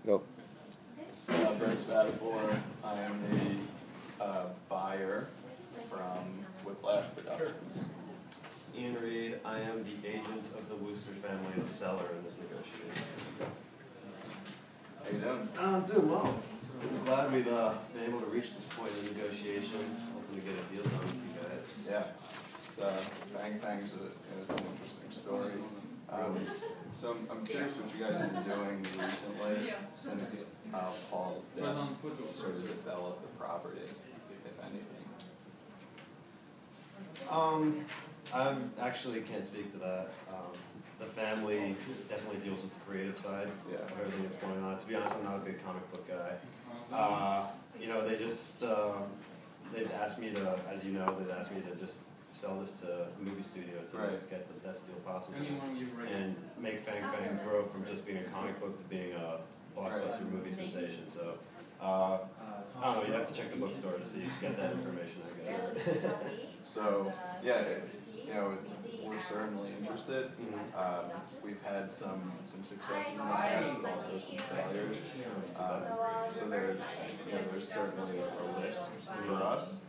Go. Brent Spatafor. I am the buyer from Whiplash Productions. Ian Reed. I am the agent of the Wooster family, the seller in this negotiation. How you doing? I'm doing well. I'm glad we've been able to reach this point in the negotiation. Hoping to get a deal done with you guys. Yeah. Fang Fang's it's an interesting story. So I'm curious what you guys have been doing recently since Paul's death to sort of develop the property, if anything. I actually can't speak to that. The family definitely deals with the creative side of everything that's going on. To be honest, I'm not a big comic book guy. You know, they just, they'd asked me to, as you know, they'd asked me to just sell this to a movie studio to get the best deal possible and make Fang Fang grow from just being a comic book to being a blockbuster movie sensation. So, I don't know, you have to check the bookstore to see, get that information, I guess. So, yeah, you know, we're certainly interested. We've had some successes in the past, but also some failures. So there's certainly a risk for us,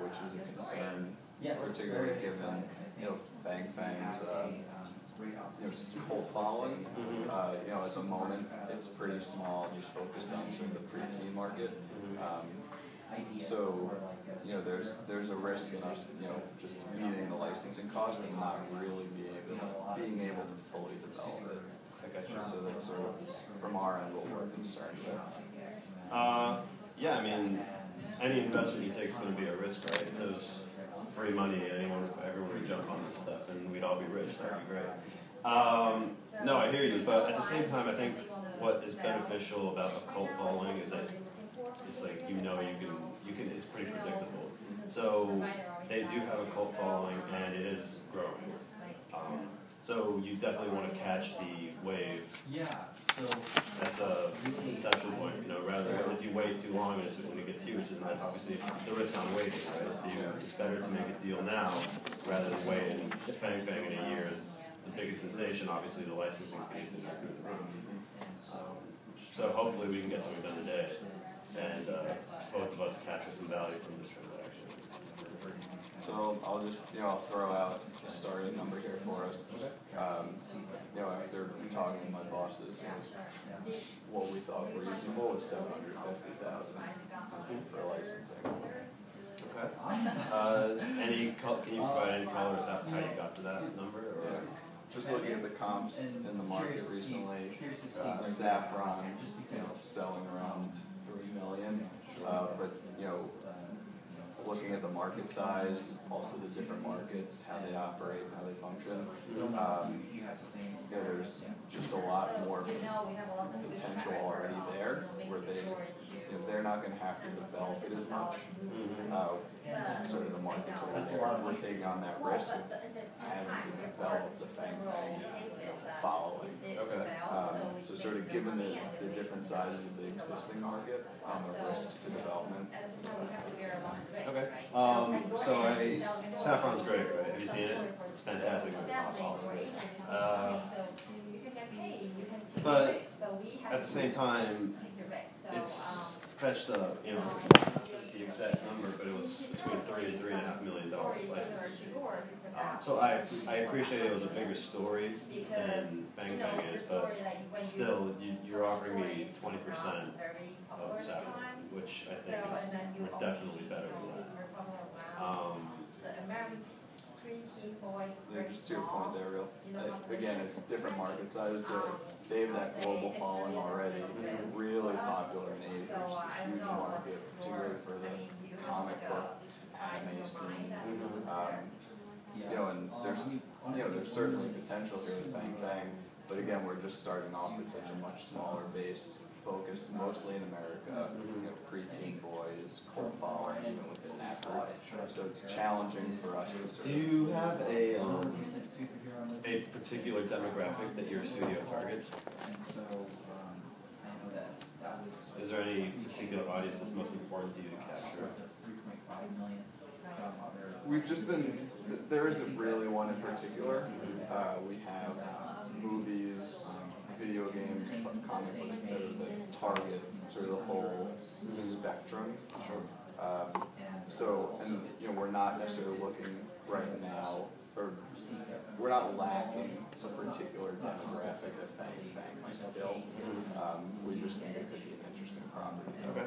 which is a concern, particularly given Fang Fang's cult following. You know, at the moment it's pretty small, just focused on sort of the pre-teen market. So, you know, there's a risk in us, just meeting the licensing costs and not really being able to fully develop it. So that's sort of, from our end, what we're concerned with. Yeah, I mean, any investment you take is going to be a risk, right? If there's free money, everyone would jump on this stuff and we'd all be rich, that'd be great. No, I hear you, but at the same time, I think what is beneficial about a cult following is that it's like, you can, it's pretty predictable. So they do have a cult following and it is growing. So you definitely want to catch the wave at the inception point, rather than if you wait too long and when it gets huge, then that's obviously the risk on waiting, right? So it's better to make a deal now rather than wait, and if Fang Fang in a year is the biggest sensation, obviously the licensing fees can go through the roof. So hopefully we can get something done today, and both of us capture some value from this transaction. So I'll just, I'll throw out a starting number here for us. After talking to my bosses, what we thought reasonable was $750,000 for licensing. Okay. Can you provide any color as how you got to that number? Or? Yeah. Just looking at the comps in the market recently, Saffron, selling around $3 million, but looking at the market size, also the different markets, how they operate, and how they function, there's just a lot more potential already there, where they're not going to have to develop it as much. Sort of the market's already there. We're taking on that risk of having to develop the Fang Fang following. So sort of given the different sizes of the existing market and the risks to development. Okay. Saffron's great, right? Have you seen it? It's fantastic. But at the same time, it's fetched up, the exact number, but it was between $3 and $3.5 million license. So I appreciate it was a bigger story than Fang Fang is, but still, you're offering me 20% of Saffron, which I think we're definitely better than that. Just to your point there, again, it's different market sizes, so they have that global following already, really popular in Asia, which is a huge market, particularly for the comic book anime scene. And there's certainly potential here with Fang Fang, but again, we're just starting off with such a much smaller base, focused mostly in America, pre-teen boys, cult following, even within that group. So it's challenging for us to sort of... Do you have a particular demographic that your studio targets? Is there any particular audience that's most important to you to capture? We've just been, there isn't really one in particular. We have movies, video games, comic books, etc. that target sort of the whole spectrum. Sure. So, and we're not necessarily looking right now, or we're not lacking a particular demographic, if anything, like Bill. We just think it could be an interesting property. Okay.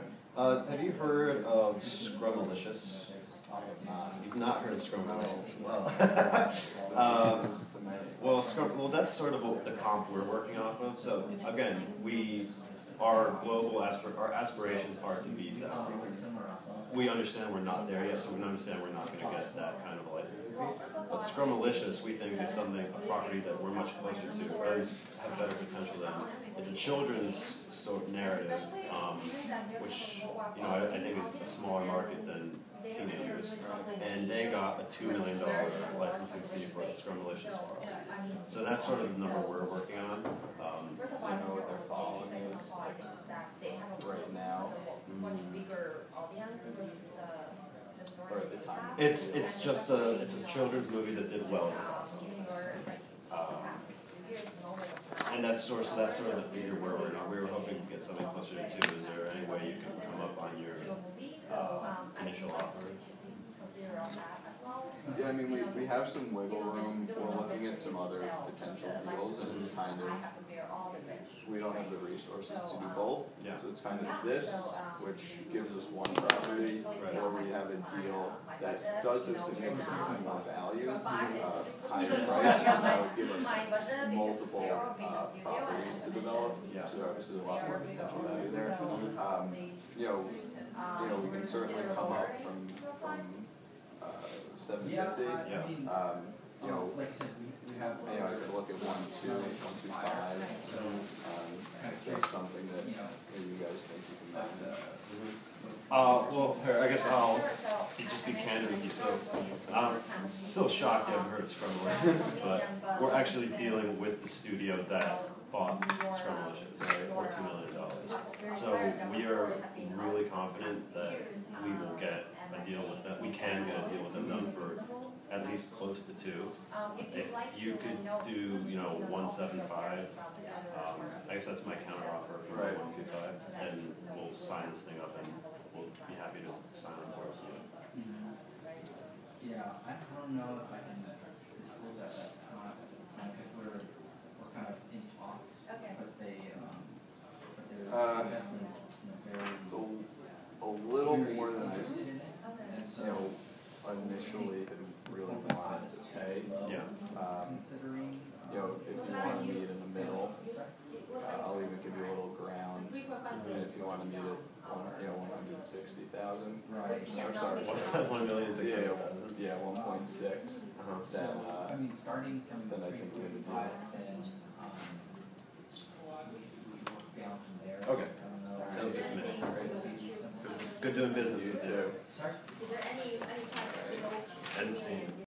Have you heard of Scrumalicious? You've not heard of Scrumalicious? Well, well, that's sort of what the comp we're working off of. So again, our aspirations are to be South. We understand we're not there yet, so we understand we're not going to get that kind of a licensing fee. But Scrumalicious, we think, is something, a property that we're much closer to, or at least have better potential than. It's a children's narrative, which I think is a smaller market than teenagers, and they got a $2 million licensing fee for the Scrumalicious property. So that's sort of the number we're working on. Do you know what their following is like right now? Or at the time? It's just a children's movie that did well in the box office. And that's sort of the figure where we were hoping to get something closer to 2. Is there any way you can come up on your initial offer? Yeah, I mean, we have some wiggle room. We're looking at some other potential deals, and it's kind of, we don't have the resources to do both. Yeah. So it's kind of this, which gives us one property, or we have a deal that does have significantly more value, higher price, and that would give us multiple properties to develop. Yeah. So obviously a lot more potential value there. We can certainly come up from 750. Yeah. I could look at 1.2, 1.25. That's something that maybe you guys think you can manage. Well, I guess I'll just be candid with you. So, I'm still shocked you haven't heard of Scrumalicious, but we're actually dealing with the studio that bought Scrumalicious for $2 million. So we are really confident that we will get a deal with them. We can get a deal with them done for at least close to 2. If you could do, 175, I guess that's my counter offer for 125, and we'll sign this thing up and we'll be happy to sign on board with you. Yeah, I don't know if I can disclose that because we're kind of in talks, but they're definitely very It's a little more than I initially had really wanted to pay. Yeah. Considering, If you want to meet in the middle, I'll even give you a little ground. And if you want to meet at 160,000, right? Or sorry, What's that 1,600,000? yeah, 1.6. Then I mean, starting from then I think we have a deal. 3.5, then down from there. Okay. I don't know. Sounds good to me. Good doing business with you. Sorry? Is there any And scene.